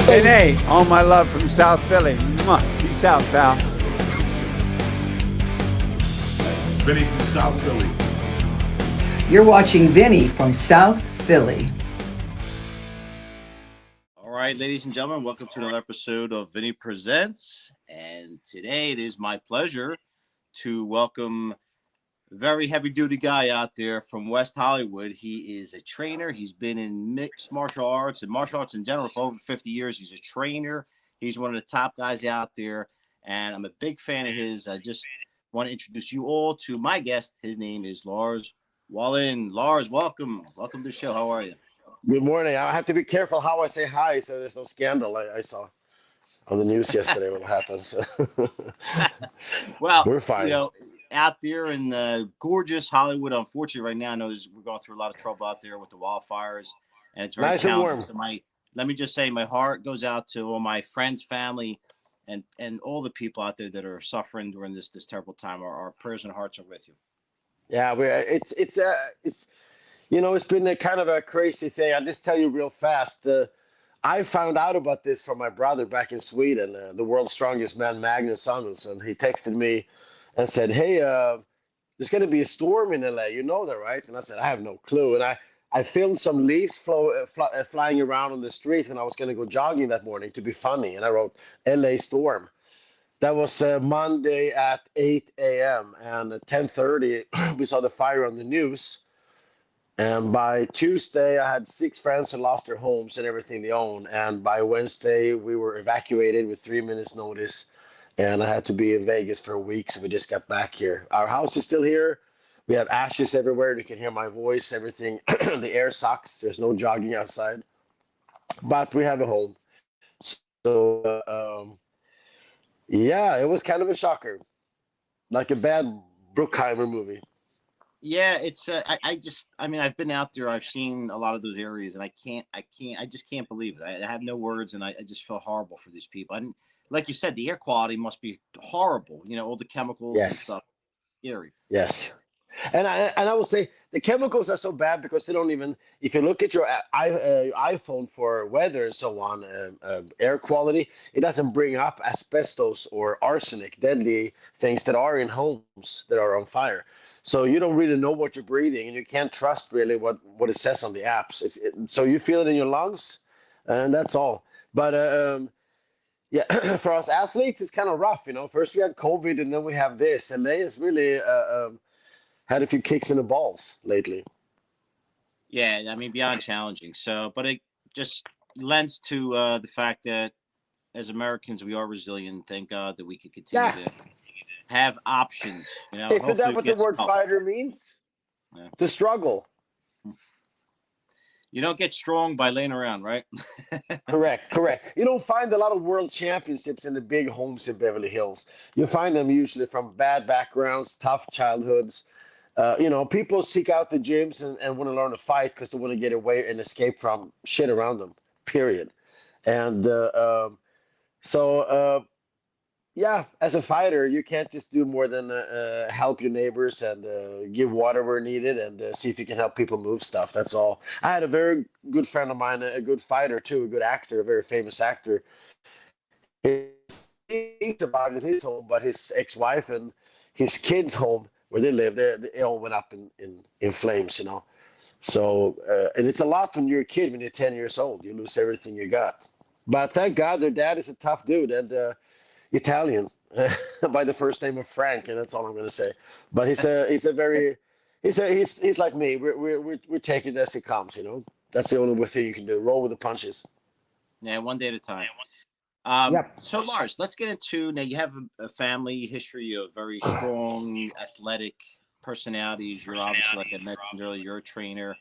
Vinny, all my love from South Philly. Mwah. Peace out, pal. Vinny from South Philly. You're watching Vinny from South Philly. All right, ladies and gentlemen, welcome to another episode of Vinny Presents. And today it is my pleasure to welcome a very heavy-duty guy out there from West Hollywood. He is a trainer. He's been in mixed martial arts and martial arts in general for over 50 years. He's a trainer. He's one of the top guys out there, and I'm a big fan of his. I just want to introduce you all to my guest. His name is Lars Wallen. Lars, welcome. Welcome to the show. How are you? Good morning. I have to be careful how I say hi so there's no scandal. I saw on the news yesterday what happened. So. Well, we're fine. You know, out there in gorgeous Hollywood, unfortunately, right now, I know we're going through a lot of trouble out there with the wildfires, and it's very nice challenging. and warm. So let me just say, my heart goes out to all my friends, family, and all the people out there that are suffering during this terrible time. Our prayers and hearts are with you. Yeah, it's you know, it's been a kind of a crazy thing. I'll just tell you real fast. I found out about this from my brother back in Sweden, the world's strongest man, Magnússon, and he texted me and said, "Hey, there's going to be a storm in LA. You know that, right?" And I said, "I have no clue." And I filmed some leaves flying around on the street when I was going to go jogging that morning to be funny, and I wrote "LA storm." That was Monday at 8 a.m. and at 10:30 we saw the fire on the news. And by Tuesday, I had 6 friends who lost their homes and everything they own. And by Wednesday, we were evacuated with 3 minutes notice. And I had to be in Vegas for a week, so we just got back here. Our house is still here. We have ashes everywhere. You can hear my voice, everything. The air sucks. There's no jogging outside. But we have a home. So, yeah, it was kind of a shocker. Like a bad Bruckheimer movie. Yeah, it's I mean, I've been out there. I've seen a lot of those areas, and I just can't believe it. I have no words, and I just feel horrible for these people. And like you said, the air quality must be horrible. You know, all the chemicals and stuff. Scary. Yes. And I will say the chemicals are so bad because they don't even, if you look at your iPhone for weather and so on, air quality, it doesn't bring up asbestos or arsenic, deadly things that are in homes that are on fire. So you don't really know what you're breathing, and you can't trust really what it says on the apps. So you feel it in your lungs, and that's all. But yeah, for us athletes, it's kind of rough, you know. First we had COVID, and then we have this, and they is really had a few kicks in the balls lately. Yeah, I mean, beyond challenging. So, but it just lends to the fact that as Americans, we are resilient. Thank God that we can continue to have options. You know, Isn't that what the word fighter means? Yeah. To struggle. You don't get strong by laying around, right? Correct. You don't find a lot of world championships in the big homes in Beverly Hills. You find them usually from bad backgrounds, tough childhoods. You know, people seek out the gyms and want to learn to fight because they want to get away and escape from shit around them, period. And yeah, as a fighter, you can't just do more than help your neighbors and give water where needed and see if you can help people move stuff. That's all. I had a very good friend of mine, a good fighter too, a good actor, a very famous actor. He's about in his home, but his ex-wife and his kids' home where they live, they all went up in flames, you know. So, and it's a lot when you're a kid, when you're 10 years old. You lose everything you got. But thank God their dad is a tough dude and Italian by the first name of Frank, and that's all I'm going to say. But he's like me. We're taking it as it comes, you know. That's the only thing you can do. Roll with the punches. Yeah, one day at a time. So Lars, let's get into now. You have a family history of very strong, athletic personalities. You're obviously, like I mentioned earlier, you're a trainer.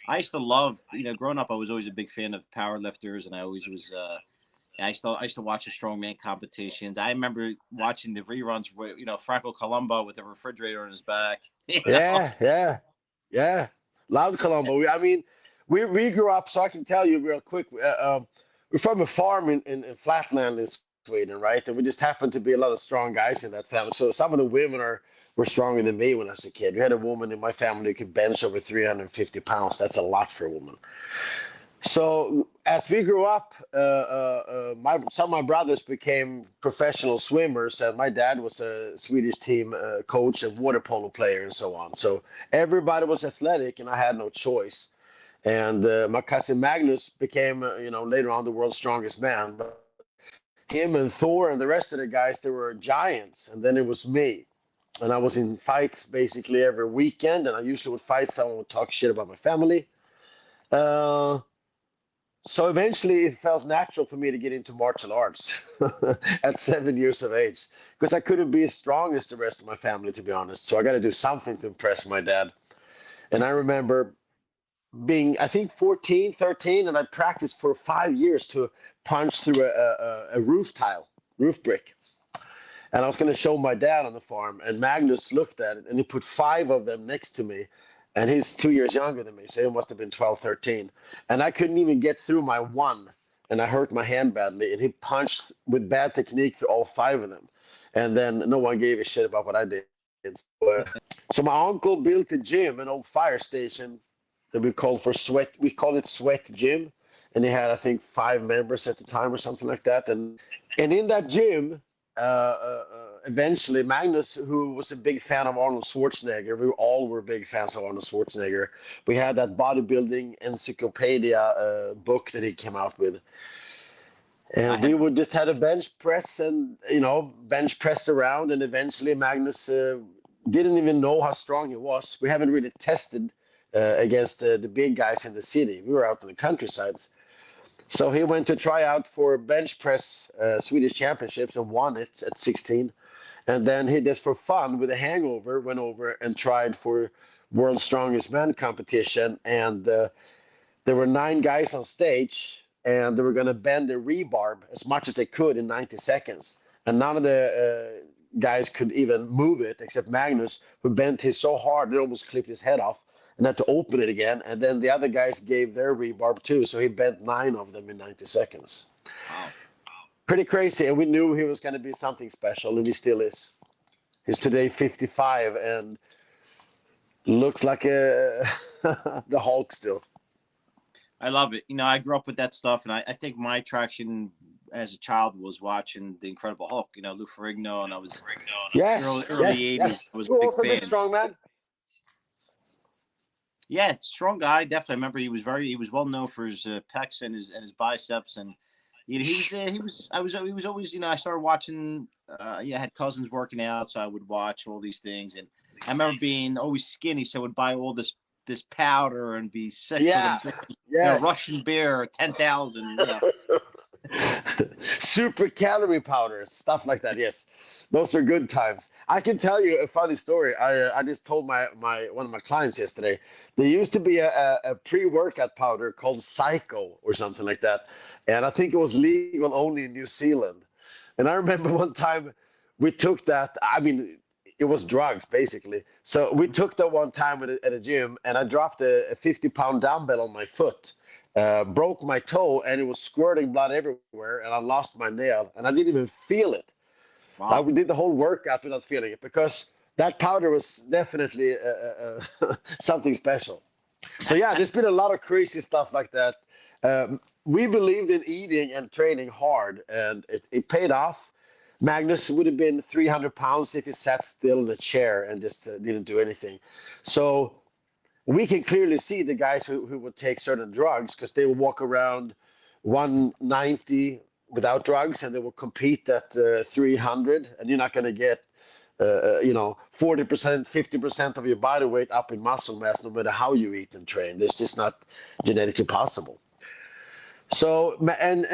I used to love, you know, growing up, I was always a big fan of power lifters, and I always was. I used to watch the strongman competitions. I remember watching the reruns with, you know, Franco Columbo with the refrigerator on his back. You know? Yeah. Loud Columbo. We grew up, so I can tell you real quick. We're from a farm in Flatland in Sweden, right? And we just happened to be a lot of strong guys in that family. So some of the women were stronger than me when I was a kid. We had a woman in my family who could bench over 350 pounds. That's a lot for a woman. So as we grew up, some of my brothers became professional swimmers, and my dad was a Swedish team coach and water polo player and so on. So everybody was athletic, and I had no choice. And my cousin Magnus became, later on the world's strongest man. But him and Thor and the rest of the guys, they were giants, and then it was me. And I was in fights basically every weekend, and I usually would fight someone, would talk shit about my family. Uh, So eventually, it felt natural for me to get into martial arts at 7 years of age because I couldn't be as strong as the rest of my family, to be honest. So I got to do something to impress my dad. And I remember being, I think, 14, 13, and I practiced for 5 years to punch through a roof tile, roof brick. And I was going to show my dad on the farm, and Magnus looked at it, and he put five of them next to me. And he's 2 years younger than me, so he must have been 12, 13. And I couldn't even get through my one, and I hurt my hand badly. And he punched with bad technique through all five of them. And then no one gave a shit about what I did. So my uncle built a gym, an old fire station that we called it Sweat Gym. And he had, I think, 5 members at the time or something like that. And in that gym, eventually Magnus, who was a big fan of Arnold Schwarzenegger, we all were big fans of Arnold Schwarzenegger. We had that bodybuilding encyclopedia book that he came out with. And we would just had a bench press and, bench pressed around. And eventually Magnus didn't even know how strong he was. We haven't really tested against the big guys in the city. We were out in the countrysides. So he went to try out for bench press Swedish championships and won it at 16. And then he just for fun with a hangover went over and tried for World's Strongest Man competition. And there were 9 guys on stage, and they were going to bend the rebarb as much as they could in 90 seconds. And none of the guys could even move it except Magnus, who bent his so hard it almost clipped his head off and had to open it again. And then the other guys gave their rebarb too, so he bent 9 of them in 90 seconds. Wow. Pretty crazy, and we knew he was going to be something special, and he still is. He's today 55 and looks like the Hulk still. I love it. I grew up with that stuff, and I think my attraction as a child was watching The Incredible Hulk. Lou Ferrigno, and I was early 80s. Yes. I was Who a big also fan. big strong man? Yeah, strong guy. Definitely. I remember he was well known for his pecs and his biceps, and he was always, I started watching. I had cousins working out, so I would watch all these things, and I remember being always skinny, so I would buy all this powder and be sick. Yeah. Yes. Russian beer, 10,000. Super calorie powders, stuff like that. Yes, those are good times. I can tell you a funny story. I just told my one of my clients yesterday. There used to be a pre-workout powder called Psycho or something like that, and I think it was legal only in New Zealand. And I remember one time we took that. I mean, it was drugs basically. So we took that one time at a gym, and I dropped a 50-pound dumbbell on my foot. Broke my toe, and it was squirting blood everywhere, and I lost my nail, and I didn't even feel it. Wow. We did the whole workout without feeling it because that powder was definitely something special. So yeah, there's been a lot of crazy stuff like that. We believed in eating and training hard, and it paid off. Magnus would have been 300 pounds if he sat still in a chair and just didn't do anything. So we can clearly see the guys who would take certain drugs because they would walk around 190 without drugs, and they will compete at 300, and you're not going to get 40%, 50% of your body weight up in muscle mass no matter how you eat and train. It's just not genetically possible. So, and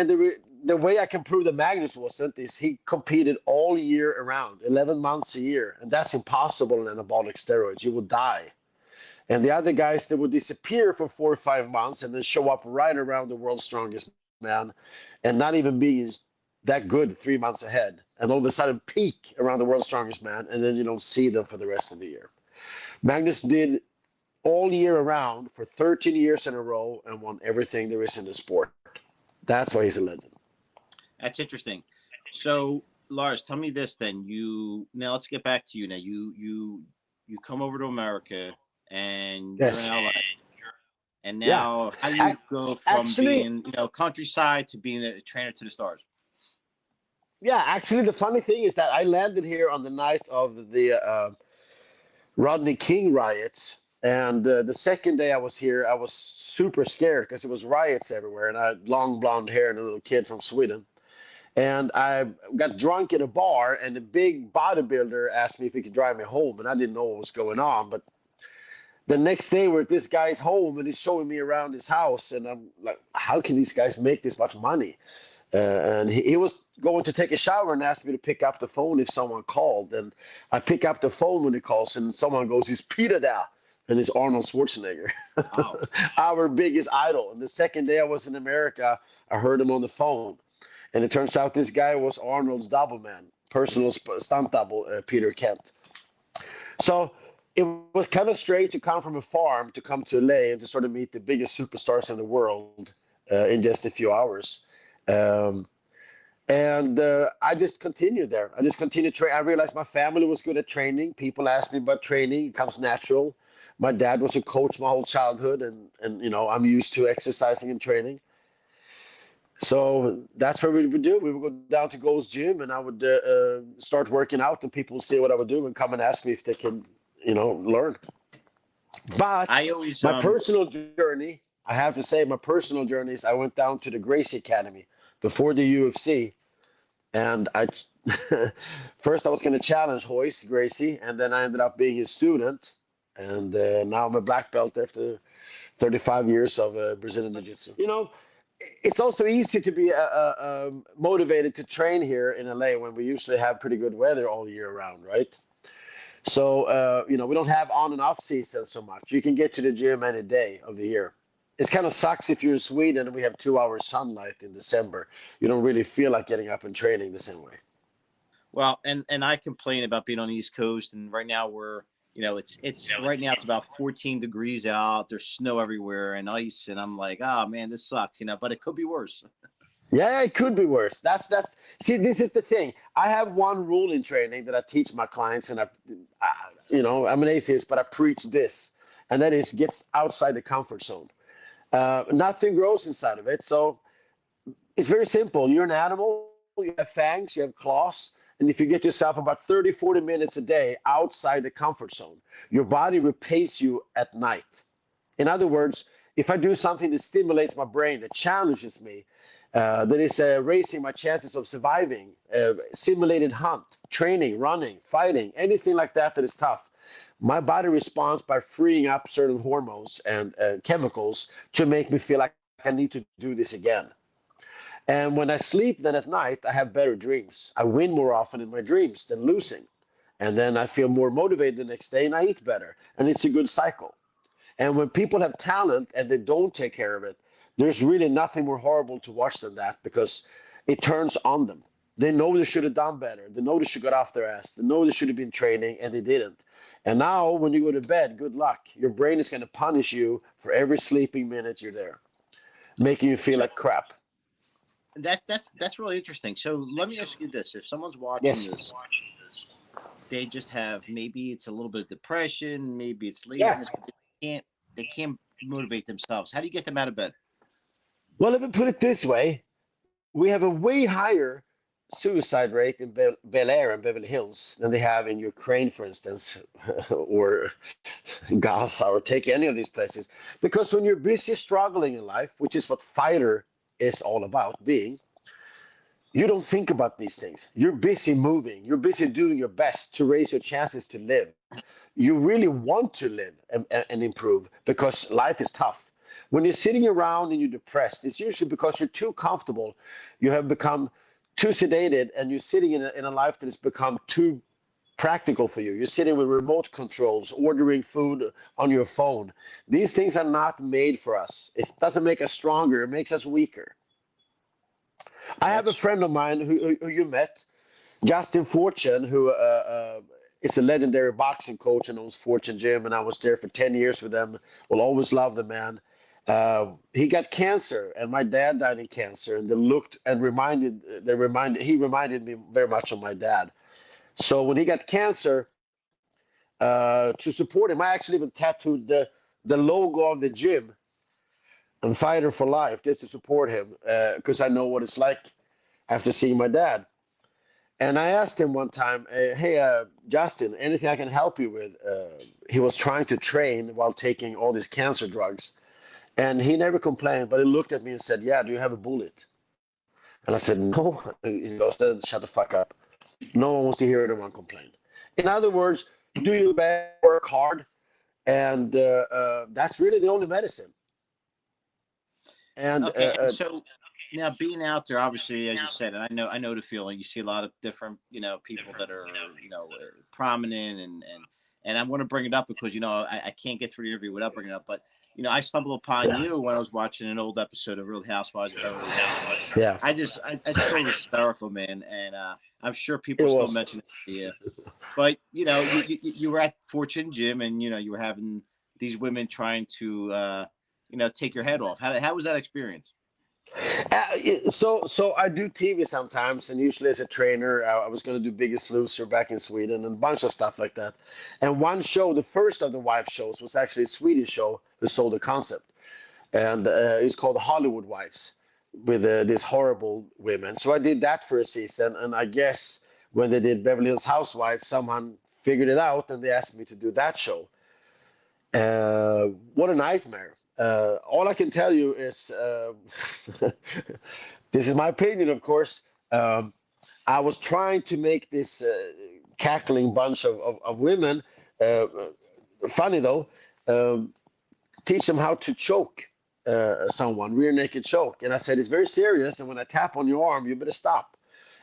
the way I can prove that Magnus wasn't is he competed all year around, 11 months a year, and that's impossible in anabolic steroids. You will die. And the other guys, they would disappear for 4 or 5 months and then show up right around the world's strongest man and not even be that good 3 months ahead. And all of a sudden peak around the world's strongest man, and then you don't see them for the rest of the year. Magnus did all year around for 13 years in a row and won everything there is in the sport. That's why he's a legend. That's interesting. So, Lars, tell me this then. Now let's get back to you. Now you come over to America. And yes. You're in LA. And Yeah. now, how do you go from Actually, being, countryside to being a trainer to the stars? yeah, actually, the funny thing is that I landed here on the night of the Rodney King riots. And the second day I was here, I was super scared because it was riots everywhere. And I had long blonde hair and a little kid from Sweden. And I got drunk at a bar, and a big bodybuilder asked me if he could drive me home. And I didn't know what was going on. But the next day, we're at this guy's home, and he's showing me around his house. And I'm like, how can these guys make this much money? And he was going to take a shower and asked me to pick up the phone if someone called. And I pick up the phone when he calls, and someone goes, "Is Peter there?" And it's Arnold Schwarzenegger, Wow. our biggest idol. And the second day I was in America, I heard him on the phone. And it turns out this guy was Arnold's double man, personal stunt double, Peter Kent. So it was kind of strange to come from a farm to come to LA and to sort of meet the biggest superstars in the world in just a few hours. Um, and I just continued there. I just continued training. I realized my family was good at training. People asked me about training. It comes natural. My dad was a coach my whole childhood, and I'm used to exercising and training. So that's what we would do. We would go down to Gold's Gym, and I would start working out, and people would see what I would do and come and ask me if they can, learn. But I always, my personal journey, I have to say, my personal journey is I went down to the Gracie Academy before the UFC, and first I was going to challenge Hoist Gracie, and then I ended up being his student, and now I'm a black belt after 35 years of Brazilian Jiu-Jitsu. It's also easy to be motivated to train here in LA when we usually have pretty good weather all year round, right? So, we don't have on and off season so much. You can get to the gym any day of the year. It kind of sucks if you're in Sweden and we have 2 hours sunlight in December. You don't really feel like getting up and training the same way. well, and I complain about being on the East Coast, and right now it's right now it's about 14 degrees out. There's snow everywhere and ice, and I'm like, oh man, this sucks, but it could be worse. Yeah, it could be worse. See, this is the thing. I have one rule in training that I teach my clients, and I'm an atheist, but I preach this, and that is get outside the comfort zone. Nothing grows inside of it, so it's very simple. You're an animal. You have fangs. You have claws. And if you get yourself about 30, 40 minutes a day outside the comfort zone, your body repays you at night. In other words, if I do something that stimulates my brain, that challenges me, that is raising my chances of surviving, simulated hunt, training, running, fighting, anything like that is tough, my body responds by freeing up certain hormones and chemicals to make me feel like I need to do this again. And when I sleep then at night, I have better dreams. I win more often in my dreams than losing. And then I feel more motivated the next day and I eat better. And it's a good cycle. And when people have talent and they don't take care of it, there's really nothing more horrible to watch than that, because it turns on them. They know they should have done better. They know they should have got off their ass. They know they should have been training and they didn't. And now when you go to bed, good luck. Your brain is going to punish you for every sleeping minute you're there, making you feel like crap. That's really interesting. So let me ask you this: if someone's watching this, they just have, maybe it's a little bit of depression, maybe it's laziness, but they can't motivate themselves. How do you get them out of bed? Well, let me put it this way. We have a way higher suicide rate in Bel Air and Beverly Hills than they have in Ukraine, for instance, or Gaza, or take any of these places. Because when you're busy struggling in life, which is what fighter is all about being, you don't think about these things. You're busy moving. You're busy doing your best to raise your chances to live. You really want to live and improve because life is tough. When you're sitting around and you're depressed, it's usually because you're too comfortable. You have become too sedated, and you're sitting in a life that has become too practical for you. You're sitting with remote controls, ordering food on your phone. These things are not made for us. It doesn't make us stronger. It makes us weaker. I have a friend of mine who you met, Justin Fortune, who is a legendary boxing coach and owns Fortune Gym, and I was there for 10 years with them. Will always love the man. He got cancer, and my dad died in cancer, and he reminded me very much of my dad. So when he got cancer, to support him, I actually even tattooed the logo of the gym and fighter for life, just to support him, because I know what it's like after seeing my dad. And I asked him one time, "Hey, Justin, anything I can help you with?" He was trying to train while taking all these cancer drugs, and he never complained. But he looked at me and said, "Yeah, do you have a bullet?" And I said, "No." He goes, "Then shut the fuck up. No one wants to hear anyone complain." In other words, do your best, work hard, and that's really the only medicine. And Okay, and so now being out there, obviously, as you said, and I know the feeling. You see a lot of different, people that are, prominent, and I'm going to bring it up because I can't get through the interview without bringing it up. But I stumbled upon you when I was watching an old episode of Real Housewives of Beverly Hills. yeah, I just thought it was hysterical, man, and I'm sure people it still was. mention it to you. But you were at Fortune Gym, and you were having these women trying to take your head off. How was that experience? So I do TV sometimes, and usually as a trainer, I was going to do Biggest Loser back in Sweden and a bunch of stuff like that. And one show, the first of the wife shows, was actually a Swedish show who sold the concept, and it's called Hollywood Wives with these horrible women. So I did that for a season, and I guess when they did Beverly Hills Housewives, someone figured it out, and they asked me to do that show. What a nightmare. All I can tell you is this is my opinion, of course. I was trying to make this cackling bunch of women, uh, funny though, um, teach them how to choke someone, rear naked choke. And I said, it's very serious. And when I tap on your arm, you better stop.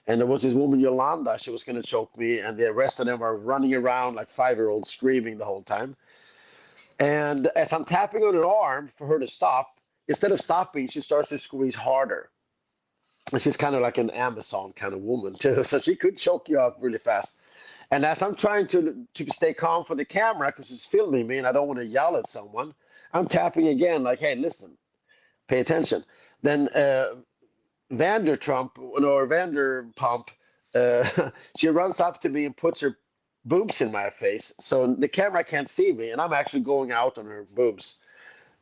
And there was this woman, Yolanda, she was going to choke me. And the rest of them are running around like 5-year-olds screaming the whole time. And as I'm tapping on her arm for her to stop, instead of stopping, she starts to squeeze harder. And she's kind of like an Amazon kind of woman too, so she could choke you up really fast. And as I'm trying to stay calm for the camera because it's filming me and I don't want to yell at someone, I'm tapping again, like, "Hey, listen, pay attention." Then Vanderpump, she runs up to me and puts her boobs in my face, so the camera can't see me, and I'm actually going out on her boobs,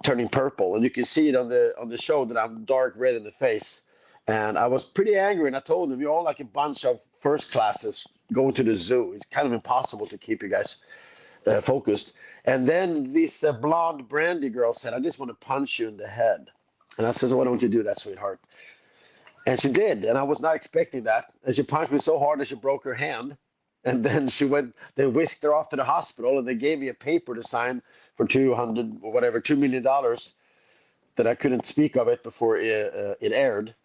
turning purple, and you can see it on the show that I'm dark red in the face. And I was pretty angry, and I told them, "You're all like a bunch of first classes going to the zoo. It's kind of impossible to keep you guys focused." And then this blonde brandy girl said, "I just want to punch you in the head." And I said, "So why don't you do that, sweetheart?" And she did, and I was not expecting that. And she punched me so hard that she broke her hand. And then they whisked her off to the hospital, and they gave me a paper to sign for 200 or whatever, $2 million, that I couldn't speak of it before it aired.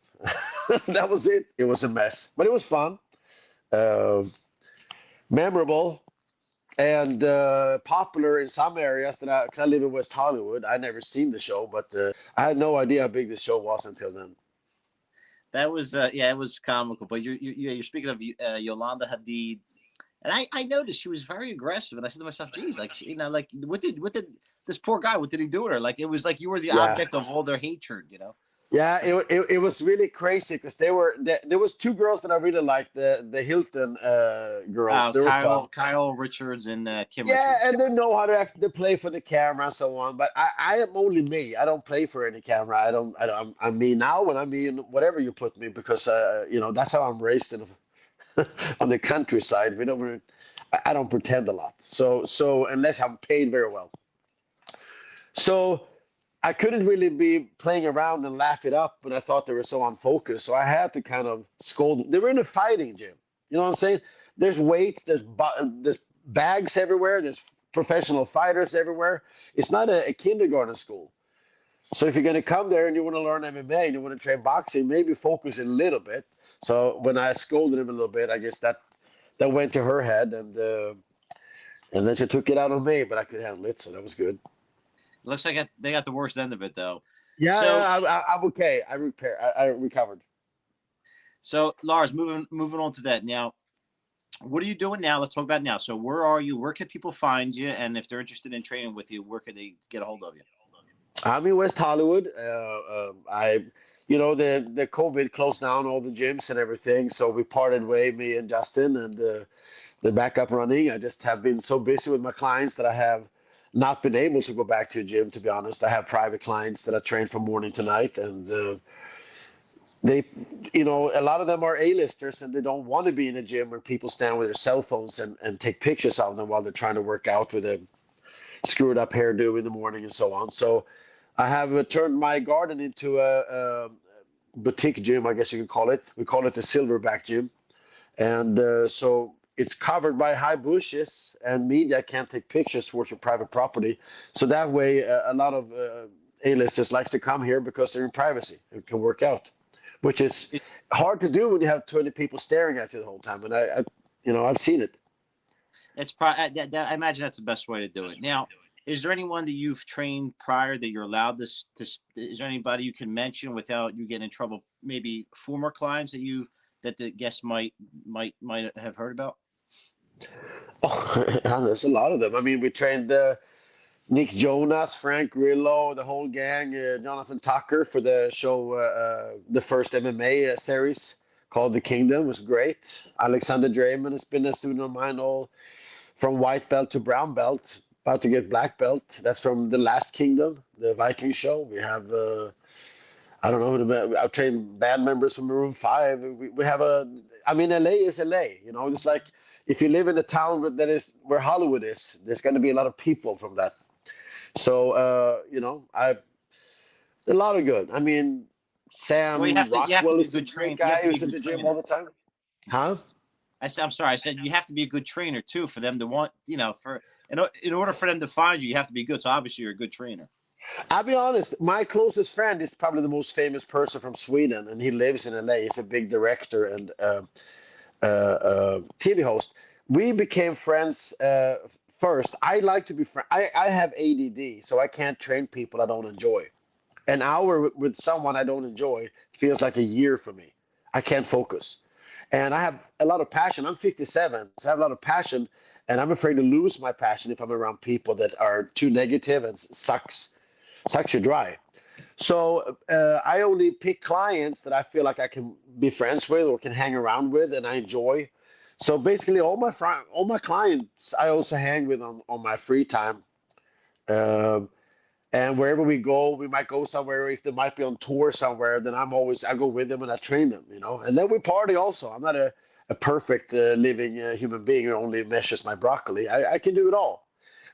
That was it. It was a mess, but it was fun, uh, memorable, and popular in some areas cause I live in West Hollywood. I never seen the show, but I had no idea how big the show was until then. That was it was comical. But you're speaking of Yolanda Hadid, and I noticed she was very aggressive, and I said to myself, "Geez, like like what did this poor guy? What did he do to her? Like it was like you were the Yeah. object of all their hatred." Yeah, it was really crazy because there was two girls that I really liked, the Hilton girls. They were fun. Kyle Richards and Kim Yeah, Richards. and they know how to act, to play for the camera and so on. But I am only me. I don't play for any camera. I'm me now, and I'm me in whatever you put me because that's how I'm raised in on the countryside. I don't pretend a lot. So unless I'm paid very well. So I couldn't really be playing around and laugh it up, but I thought they were so unfocused. So I had to kind of scold. They were in a fighting gym. You know what I'm saying? There's weights, there's bags everywhere, there's professional fighters everywhere. It's not a kindergarten school. So if you're going to come there and you want to learn MMA and you want to train boxing, maybe focus a little bit. So when I scolded him a little bit, I guess that went to her head, and then she took it out on me, but I could handle it, so that was good. Looks like they got the worst end of it, though. Yeah, So, I'm okay. I recovered. So Lars, moving on to that now. What are you doing now? Let's talk about it now. So where are you? Where can people find you? And if they're interested in training with you, where can they get a hold of you? I'm in West Hollywood. The COVID closed down all the gyms and everything, so we parted way, me and Justin, and they're back up running. I just have been so busy with my clients that I have not been able to go back to a gym, to be honest. I have private clients that I train from morning to night, and they, a lot of them are A-listers, and they don't want to be in a gym where people stand with their cell phones and take pictures of them while they're trying to work out with a screwed up hairdo in the morning and so on. So I have turned my garden into a boutique gym, I guess you could call it. We call it the Silverback Gym. And so it's covered by high bushes, and media can't take pictures towards your private property. So that way, a lot of A-listers likes to come here because they're in privacy and can work out, which is hard to do when you have 20 people staring at you the whole time. And I've seen it. It's probably I imagine that's the best way to do it. Now, is there anyone that you've trained prior that you're allowed to? Is there anybody you can mention without you getting in trouble? Maybe former clients that the guests might have heard about. Oh, there's a lot of them. I mean, we trained Nick Jonas, Frank Grillo, the whole gang, Jonathan Tucker for the show, the first MMA series called The Kingdom was great. Alexander Draymond has been a student of mine all from white belt to brown belt, about to get black belt. That's from The Last Kingdom, the Viking show. We have, I don't know, I've trained band members from Maroon 5. We have LA is LA. It's like if you live in a town that is where Hollywood is, there's going to be a lot of people from that. So, a lot of good. I mean, Sam Rockwell is a great guy who's at the gym all the time. Huh? I'm sorry. I said you have to be a good trainer too for them to want, in order for them to find you, you have to be good. So obviously you're a good trainer. I'll be honest. My closest friend is probably the most famous person from Sweden, and he lives in LA. He's a big director and TV host. We became friends first. I like to be friends. I have ADD, so I can't train people I don't enjoy. An hour with someone I don't enjoy feels like a year for me. I can't focus. And I have a lot of passion. I'm 57, so I have a lot of passion, and I'm afraid to lose my passion if I'm around people that are too negative and sucks you dry. So I only pick clients that I feel like I can be friends with or can hang around with and I enjoy. So basically all my clients I also hang with on my free time. And wherever we go, we might go somewhere. If they might be on tour somewhere, then I go with them and I train them, And then we party also. I'm not a perfect living human being who only measures my broccoli. I can do it all.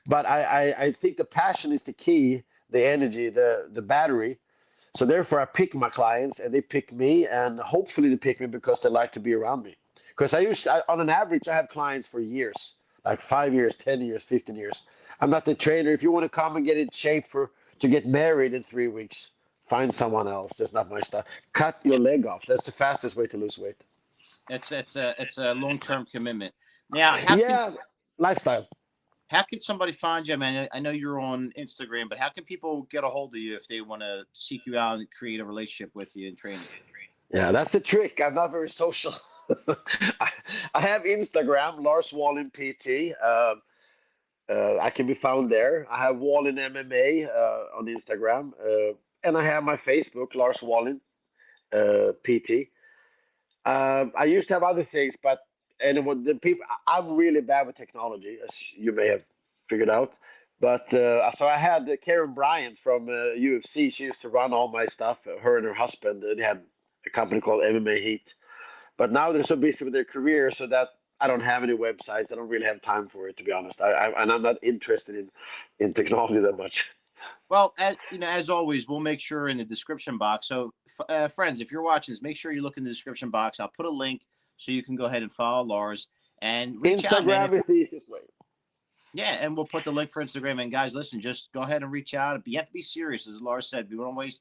But I think the passion is the key, the energy, the battery. So therefore, I pick my clients and they pick me, and hopefully they pick me because they like to be around me. Because on an average, I have clients for years, like 5 years, 10 years, 15 years. I'm not the trainer. If you want to come and get in shape to get married in 3 weeks, find someone else. That's not my stuff. Cut your leg off. That's the fastest way to lose weight. It's a long-term commitment. Now, lifestyle. How can somebody find you? I mean, I know you're on Instagram, but how can people get a hold of you if they want to seek you out and create a relationship with you and train you? Yeah, that's the trick. I'm not very social. I have Instagram, Lars Wallen PT. I can be found there. I have Wallen MMA on Instagram, and I have my Facebook, Lars Wallen PT. I used to have other things, but I'm really bad with technology, as you may have figured out. But so I had Karen Bryant from UFC. She used to run all my stuff. Her and her husband. They had a company called MMA Heat. But now they're so busy with their career, so that I don't have any websites. I don't really have time for it, to be honest. And I'm not interested in technology that much. Well, as always, we'll make sure in the description box. So, friends, if you're watching this, make sure you look in the description box. I'll put a link so you can go ahead and follow Lars and reach out. Instagram is the easiest way. Yeah, and we'll put the link for Instagram. And guys, listen, just go ahead and reach out. You have to be serious, as Lars said. We don't want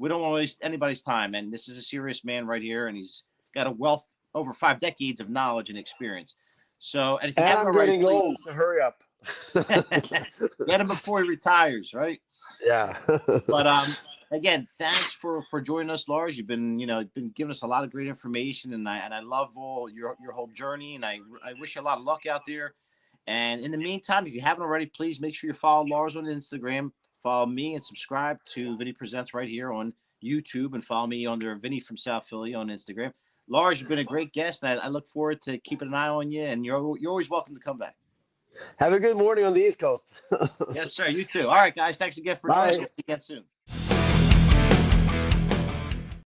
to waste anybody's time. And this is a serious man right here, and he's got a wealth over 5 decades of knowledge and experience. So, and if you haven't already, getting old, so hurry up. Get him before he retires, right? Yeah. But again, thanks for joining us, Lars. You've been giving us a lot of great information, and I love all your whole journey, and I wish you a lot of luck out there. And in the meantime, if you haven't already, please make sure you follow Lars on Instagram, follow me, and subscribe to Vinny Presents right here on YouTube, and follow me under Vinny from South Philly on Instagram. Lars, you've been a great guest, and I look forward to keeping an eye on you, and you're always welcome to come back. Have a good morning on the East Coast. Yes, sir. You too. All right, guys. Thanks again for joining us. Bye. We'll see you again soon.